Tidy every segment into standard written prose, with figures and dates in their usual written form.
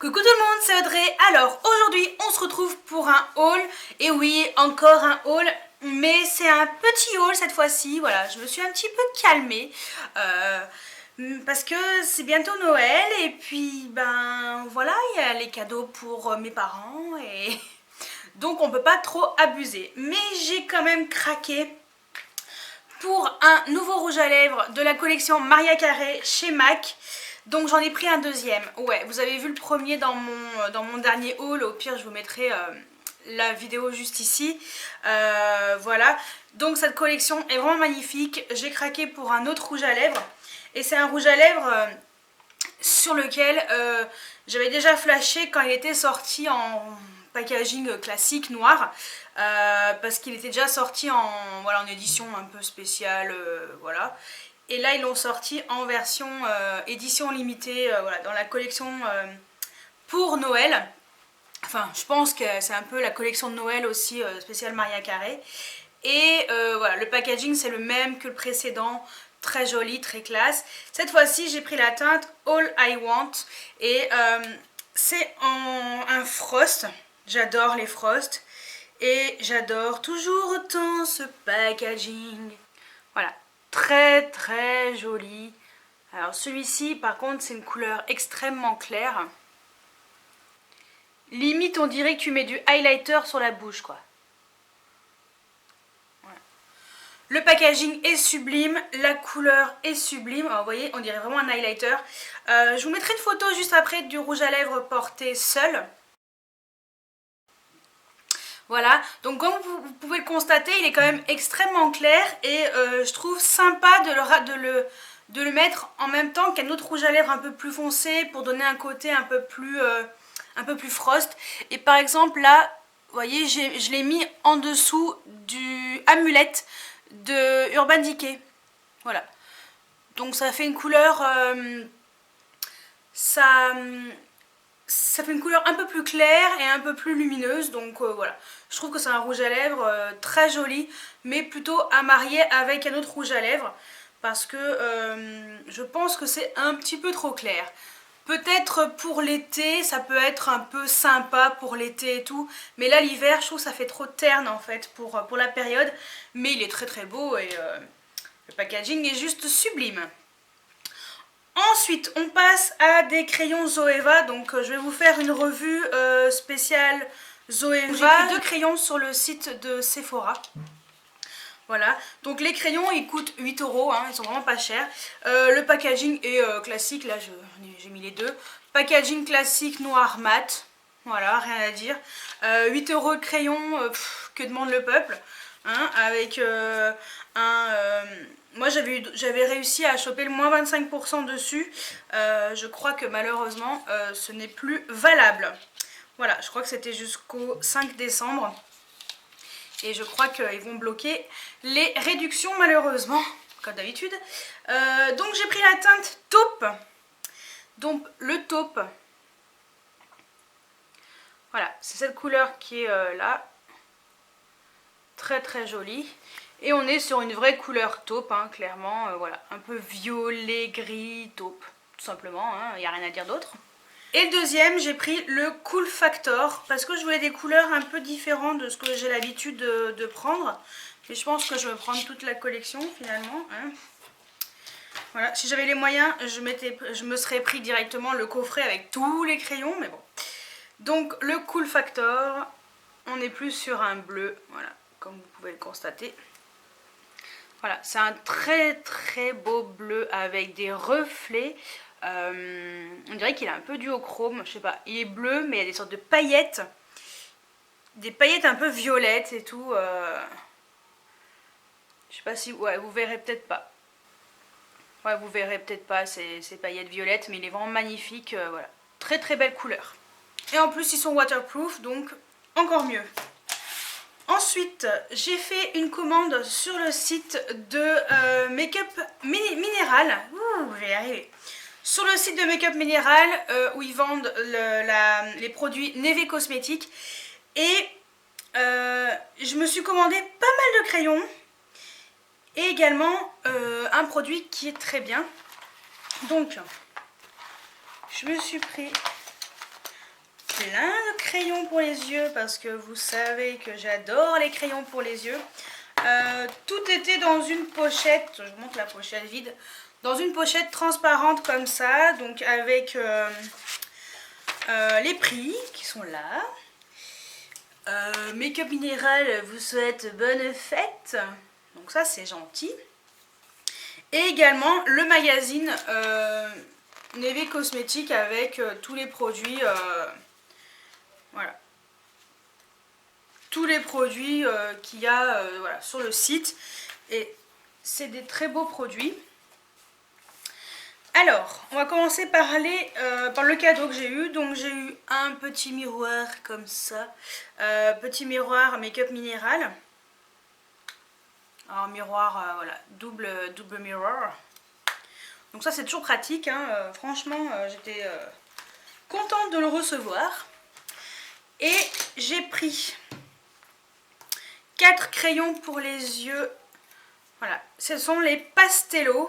Coucou tout le monde, c'est Audrey. Alors aujourd'hui on se retrouve pour un haul. Et oui, encore un haul, mais c'est un petit haul cette fois-ci. Voilà, je me suis un petit peu calmée parce que c'est bientôt Noël. Et puis ben voilà, il y a les cadeaux pour mes parents et donc on peut pas trop abuser. Mais j'ai quand même craqué pour un nouveau rouge à lèvres de la collection Maria Carré chez MAC. Donc j'en ai pris un deuxième. Ouais, vous avez vu le premier dans mon dernier haul. Au pire, je vous mettrai la vidéo juste ici. Voilà. Donc cette collection est vraiment magnifique. J'ai craqué pour un autre rouge à lèvres. Et c'est un rouge à lèvres sur lequel j'avais déjà flashé quand il était sorti en packaging classique noir. Parce qu'il était déjà sorti en édition un peu spéciale. Voilà. Et là ils l'ont sorti en version édition limitée, voilà, dans la collection pour Noël. Enfin, je pense que c'est un peu la collection de Noël aussi spéciale Maria Carré. Et voilà, le packaging c'est le même que le précédent, très joli, très classe. Cette fois-ci j'ai pris la teinte All I Want et c'est en un frost. J'adore les frosts et j'adore toujours autant ce packaging. Voilà, très très joli. Alors celui-ci par contre c'est une couleur extrêmement claire. Limite on dirait que tu mets du highlighter sur la bouche quoi. Voilà. Le packaging est sublime, la couleur est sublime. Alors, vous voyez, on dirait vraiment un highlighter. Je vous mettrai une photo juste après du rouge à lèvres porté seul. Voilà, donc comme vous pouvez le constater, il est quand même extrêmement clair et je trouve sympa de le mettre en même temps qu'un autre rouge à lèvres un peu plus foncé pour donner un côté un peu plus frost. Et par exemple là, vous voyez, je l'ai mis en dessous du amulette de Urban Decay. Voilà, donc ça fait une couleur... ça fait une couleur un peu plus claire et un peu plus lumineuse, donc voilà. Je trouve que c'est un rouge à lèvres très joli, mais plutôt à marier avec un autre rouge à lèvres, parce que je pense que c'est un petit peu trop clair. Peut-être pour l'été, ça peut être un peu sympa pour l'été et tout, mais là l'hiver, je trouve que ça fait trop terne en fait pour la période, mais il est très très beau et le packaging est juste sublime. Ensuite, on passe à des crayons Zoeva. Donc, je vais vous faire une revue spéciale Zoeva. J'ai pris 2 crayons sur le site de Sephora. Voilà. Donc, les crayons, ils coûtent 8 €. Hein, ils sont vraiment pas chers. Le packaging est classique. Là, j'ai mis les deux. Packaging classique noir mat. Voilà, rien à dire. 8 € de crayon. Que demande le peuple, hein, avec moi j'avais réussi à choper le moins 25% dessus. Je crois que malheureusement ce n'est plus valable. Voilà, je crois que c'était jusqu'au 5 décembre. Et je crois qu'ils vont bloquer les réductions malheureusement, comme d'habitude. Donc j'ai pris la teinte taupe. Donc le taupe. Voilà, c'est cette couleur qui est là. Très très jolie. Et on est sur une vraie couleur taupe, hein, clairement, voilà, un peu violet, gris, taupe, tout simplement, il n'y a rien à dire d'autre. Et le deuxième, j'ai pris le Cool Factor, parce que je voulais des couleurs un peu différentes de ce que j'ai l'habitude de prendre. Et je pense que je vais prendre toute la collection, finalement. Hein. Voilà, si j'avais les moyens, je me serais pris directement le coffret avec tous les crayons, mais bon. Donc, le Cool Factor, on est plus sur un bleu, voilà, comme vous pouvez le constater. Voilà, c'est un très très beau bleu avec des reflets. On dirait qu'il est un peu duochrome, je sais pas. Il est bleu, mais il y a des sortes de paillettes. Des paillettes un peu violettes et tout. Je sais pas si... Ouais, vous verrez peut-être pas. Ouais, vous verrez peut-être pas ces paillettes violettes, mais il est vraiment magnifique. Voilà, très très belle couleur. Et en plus, ils sont waterproof, donc encore mieux. Ensuite, j'ai fait une commande sur le site de Make-up Minéral. Ouh, je vais y arriver. Sur le site de Make-up Minéral, où ils vendent les produits Neve Cosmetics. Et je me suis commandé pas mal de crayons. Et également un produit qui est très bien. Donc, je me suis pris plein de crayons pour les yeux parce que vous savez que j'adore les crayons pour les yeux. Tout était dans une pochette, je vous montre la pochette vide, dans une pochette transparente comme ça, donc avec les prix qui sont là. Make-up Minéral vous souhaite bonne fête, donc ça c'est gentil. Et également le magazine Neve Cosmetics avec tous les produits, voilà, tous les produits qu'il y a voilà, sur le site, et c'est des très beaux produits. Alors, on va commencer par le cadeau que j'ai eu. Donc j'ai eu un petit miroir comme ça, petit miroir Make-up Minéral. Alors miroir, voilà, double mirror. Donc ça c'est toujours pratique, hein. Franchement j'étais contente de le recevoir. Et j'ai pris 4 crayons pour les yeux. Voilà, ce sont les Pastello.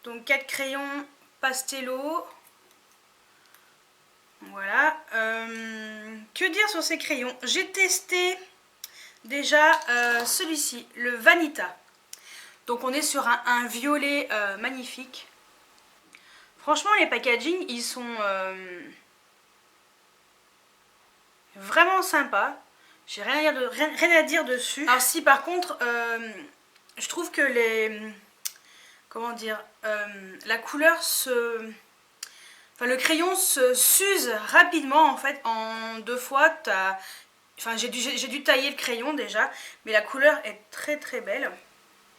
Donc 4 crayons Pastello. Voilà. Que dire sur ces crayons? J'ai testé déjà celui-ci, le Vanita. Donc on est sur un violet magnifique. Franchement les packaging ils sont vraiment sympas. J'ai rien à dire dessus. Alors si par contre je trouve que comment dire, la couleur le crayon se s'use rapidement en fait en 2 fois. Enfin j'ai dû tailler le crayon déjà, mais la couleur est très très belle.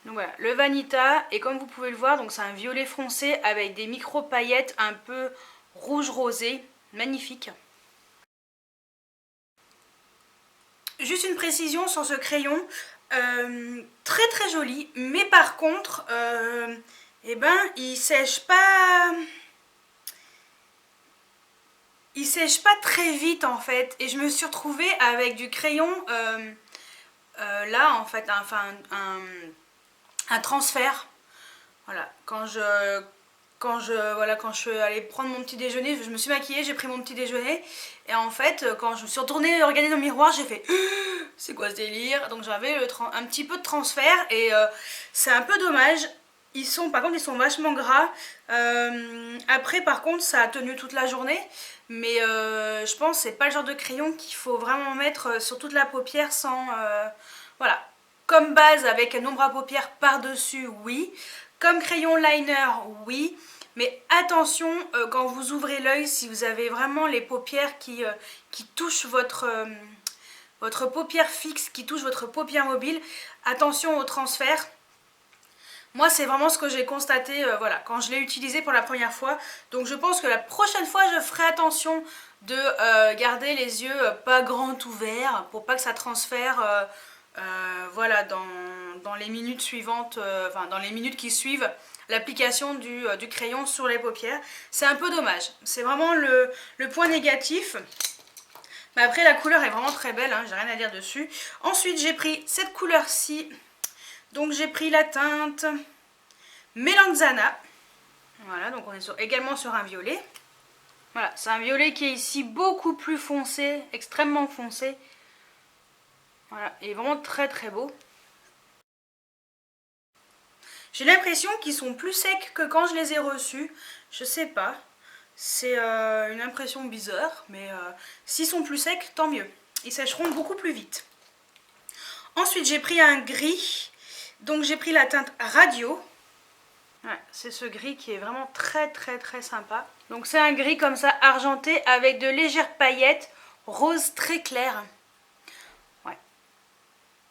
Donc voilà, le Vanita, et comme vous pouvez le voir, donc c'est un violet foncé avec des micro paillettes un peu rouge rosé, magnifique. Juste une précision sur ce crayon, très très joli, mais par contre, eh ben, il sèche pas très vite en fait, et je me suis retrouvée avec du crayon là en fait, un transfert. Voilà, quand je suis allée prendre mon petit déjeuner, je me suis maquillée, j'ai pris mon petit déjeuner, et en fait quand je me suis retournée regarder dans le miroir, j'ai fait c'est quoi ce délire? Donc j'avais un petit peu de transfert, et c'est un peu dommage. Par contre ils sont vachement gras. Après par contre ça a tenu toute la journée, mais je pense que c'est pas le genre de crayon qu'il faut vraiment mettre sur toute la paupière sans voilà, comme base avec un ombre à paupières par dessus, oui. Comme crayon liner, oui, mais attention quand vous ouvrez l'œil, si vous avez vraiment les paupières qui touchent votre paupière fixe, qui touchent votre paupière mobile, attention au transfert. Moi c'est vraiment ce que j'ai constaté voilà, quand je l'ai utilisé pour la première fois. Donc je pense que la prochaine fois je ferai attention de garder les yeux pas grands ouverts pour pas que ça transfère voilà, dans les minutes suivantes, enfin dans les minutes qui suivent l'application du crayon sur les paupières. C'est un peu dommage, c'est vraiment le point négatif. Mais après la couleur est vraiment très belle, hein, j'ai rien à dire dessus. Ensuite j'ai pris cette couleur-ci, donc j'ai pris la teinte Melanzana. Voilà, donc on est également sur un violet. Voilà, c'est un violet qui est ici beaucoup plus foncé, extrêmement foncé. Voilà, il est vraiment très très beau. J'ai l'impression qu'ils sont plus secs que quand je les ai reçus. Je sais pas. C'est une impression bizarre, mais s'ils sont plus secs, tant mieux. Ils sècheront beaucoup plus vite. Ensuite, j'ai pris un gris. Donc j'ai pris la teinte Radio. Ouais, c'est ce gris qui est vraiment très très très sympa. Donc c'est un gris comme ça argenté avec de légères paillettes rose très clair. Ouais.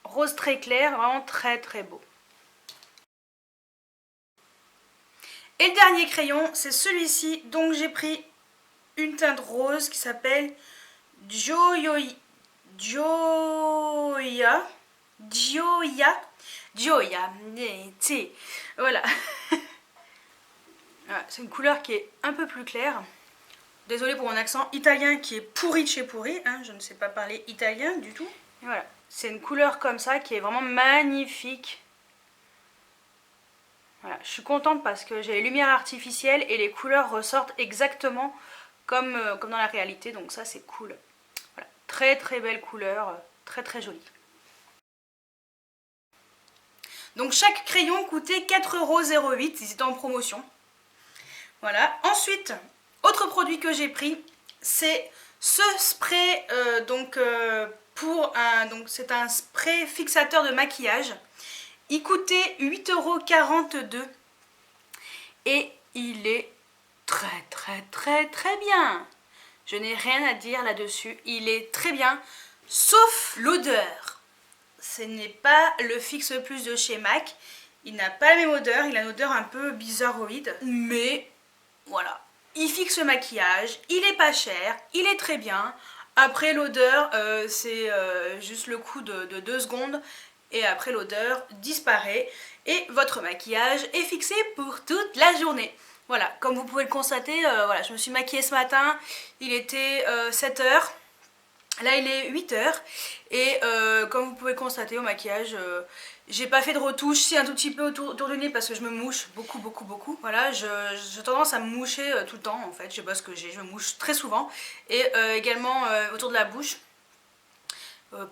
Rose très clair, vraiment très très beau. Et le dernier crayon, c'est celui-ci. Donc j'ai pris une teinte rose qui s'appelle Gioia. Voilà. C'est une couleur qui est un peu plus claire. Désolée pour mon accent italien qui est pourri de chez pourri, hein, je ne sais pas parler italien du tout. Et voilà, c'est une couleur comme ça qui est vraiment magnifique. Voilà, je suis contente parce que j'ai les lumières artificielles et les couleurs ressortent exactement comme dans la réalité, donc ça c'est cool. Voilà, très très belle couleur, très très jolie. Donc chaque crayon coûtait 4,08 €, ils étaient en promotion. Voilà, ensuite, autre produit que j'ai pris, c'est ce spray, c'est un spray fixateur de maquillage. Il coûtait 8,42 € et il est très très très très bien. Je n'ai rien à dire là-dessus, il est très bien, sauf l'odeur. Ce n'est pas le Fixe Plus de chez MAC, il n'a pas la même odeur, il a une odeur un peu bizarroïde, mais voilà. Il fixe le maquillage, il est pas cher, il est très bien. Après l'odeur, c'est juste le coup de 2 secondes et après l'odeur disparaît et votre maquillage est fixé pour toute la journée. Voilà, comme vous pouvez le constater, voilà, je me suis maquillée ce matin, il était 7 h. Là il est 8 h et comme vous pouvez le constater au maquillage, j'ai pas fait de retouche, si un tout petit peu autour du nez parce que je me mouche beaucoup. Voilà, j'ai tendance à me moucher tout le temps en fait, je sais pas ce que j'ai, je me mouche très souvent. Et également autour de la bouche,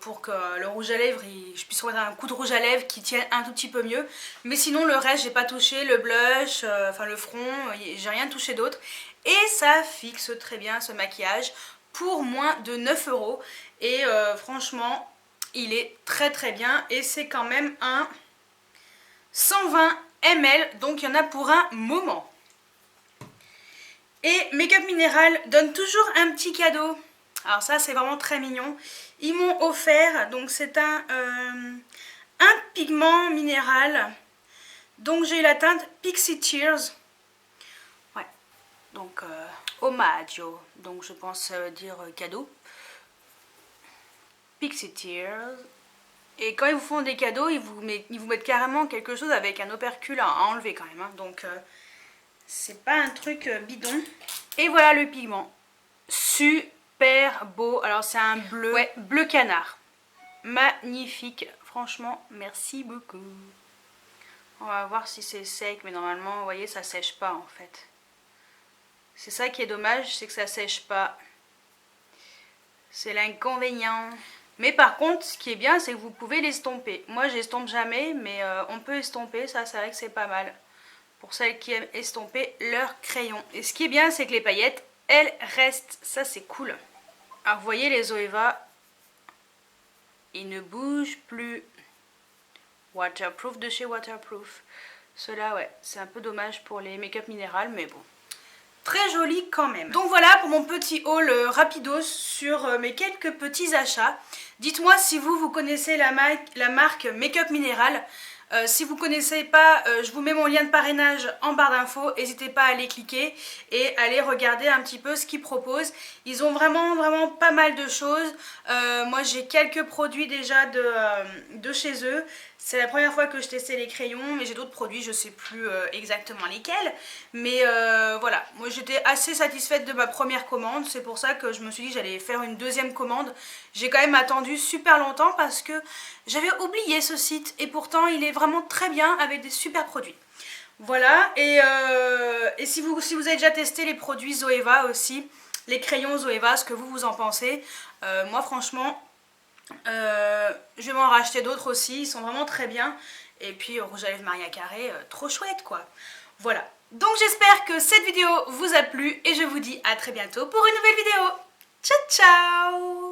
pour que le rouge à lèvres, je puisse remettre un coup de rouge à lèvres qui tienne un tout petit peu mieux. Mais sinon le reste j'ai pas touché, le blush, enfin le front, j'ai rien touché d'autre. Et ça fixe très bien ce maquillage pour moins de 9 €. Et franchement, il est très très bien. Et c'est quand même un 120 ml, donc il y en a pour un moment. Et Make Up Minéral donne toujours un petit cadeau. Alors ça, c'est vraiment très mignon. Ils m'ont offert, donc c'est un pigment minéral. Donc j'ai eu la teinte Pixie Tears. Ouais, donc omaggio, donc je pense dire cadeau. Pixie Tears. Et quand ils vous font des cadeaux, ils vous mettent carrément quelque chose avec un opercule à enlever quand même. Hein. Donc c'est pas un truc bidon. Et voilà le pigment. Super beau. Alors c'est un bleu, ouais, bleu canard. Magnifique. Franchement, merci beaucoup. On va voir si c'est sec, mais normalement, vous voyez, ça sèche pas en fait. C'est ça qui est dommage, c'est que ça sèche pas. C'est l'inconvénient. Mais par contre, ce qui est bien, c'est que vous pouvez l'estomper. Moi, j'estompe jamais, mais on peut estomper, ça, c'est vrai que c'est pas mal. Pour celles qui aiment estomper leur crayon. Et ce qui est bien, c'est que les paillettes, elles restent. Ça, c'est cool. Alors, vous voyez, les Zoeva, ils ne bougent plus. Waterproof de chez Waterproof. Ceux-là, ouais, c'est un peu dommage pour les make-up minérales, mais bon. Très joli quand même. Donc voilà pour mon petit haul rapidos sur mes quelques petits achats. Dites-moi si vous connaissez la marque Make-up Minéral. Si vous ne connaissez pas, je vous mets mon lien de parrainage en barre d'infos. N'hésitez pas à aller cliquer et aller regarder un petit peu ce qu'ils proposent. Ils ont vraiment pas mal de choses. Moi j'ai quelques produits déjà de chez eux. C'est la première fois que je testais les crayons, mais j'ai d'autres produits, je ne sais plus exactement lesquels. Mais voilà, moi j'étais assez satisfaite de ma première commande, c'est pour ça que je me suis dit que j'allais faire une deuxième commande. J'ai quand même attendu super longtemps parce que j'avais oublié ce site et pourtant il est vraiment très bien avec des super produits. Voilà, et si vous avez déjà testé les produits Zoeva aussi, les crayons Zoeva, ce que vous en pensez, moi franchement... je vais m'en racheter d'autres aussi, ils sont vraiment très bien. Et puis rouge à lèvres Maria Carré, trop chouette quoi. Voilà, donc j'espère que cette vidéo vous a plu et je vous dis à très bientôt pour une nouvelle vidéo. Ciao ciao.